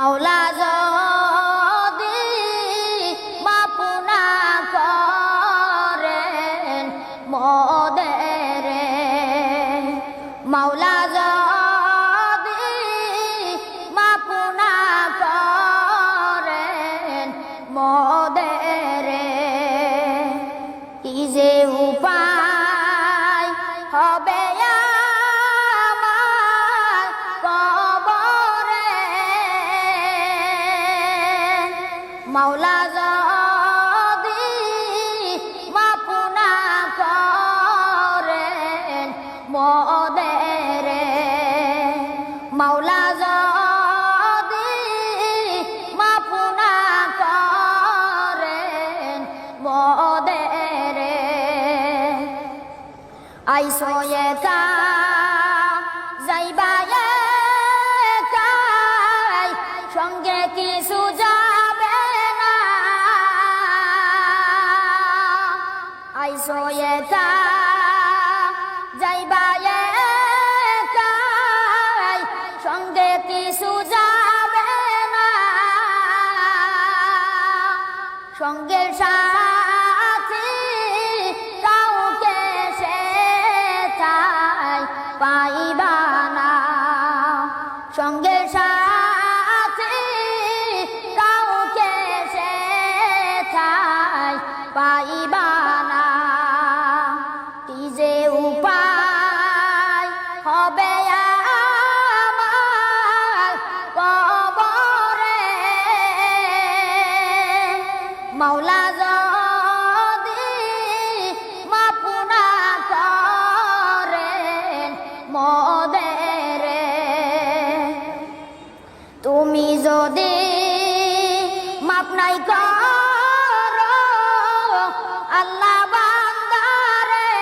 মাওলা যদি মাফ না করেন মোদের, মাওলা যদি মাফ না করেন মোদের, কি যে উপায় হবে আমার কবরে, মাওলা যদি মাফ না করেন মোদের, মাওলা যদি মাফ না করেন মোদের, আইসো একা যাইবা একাই, সঙ্গে কিছু যাবে না, আইসো একা যাইবা একাই, সঙ্গে কিছু যাবে না, সঙ্গে সাথী কাউকে সেথায় পাইবা না, সঙ্গে সাথী কাউকে সেথায় পাইবা না, কি যে উপায় হবে আমার কবরে, মাওলা যদি মাফ না করেন মোদের, তুমি যদি মাফ নাই করো আল্লাহ বান্দারে,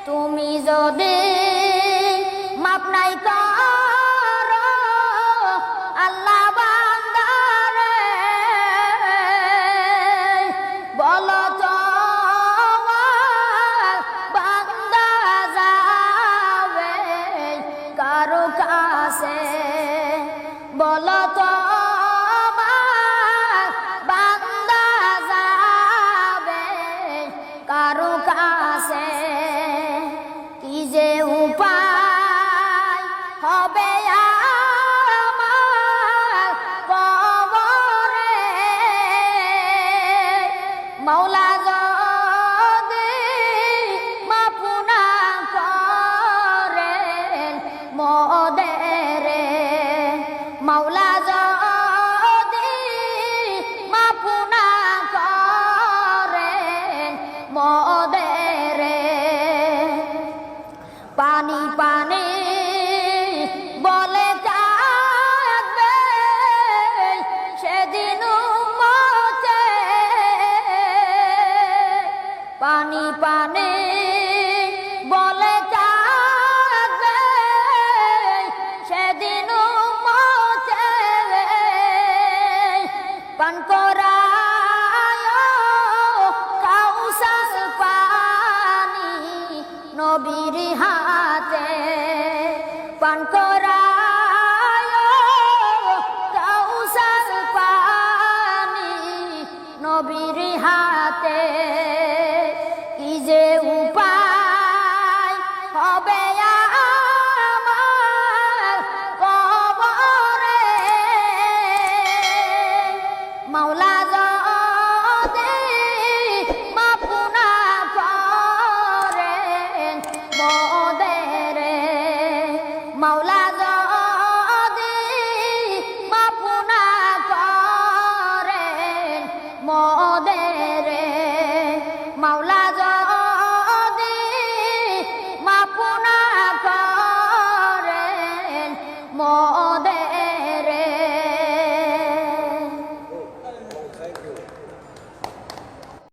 তুমি যদি মাফ নাই করো আল্লাহ বান্দারে, বলো তো বান্দা যাবে কারো কাছে, বলো তো বান্দা যাবে কারো কাছে, কি যে উপায় হবে আমার কবরে, মাওলা যদি মাফ না করেন মোদের, মাওলা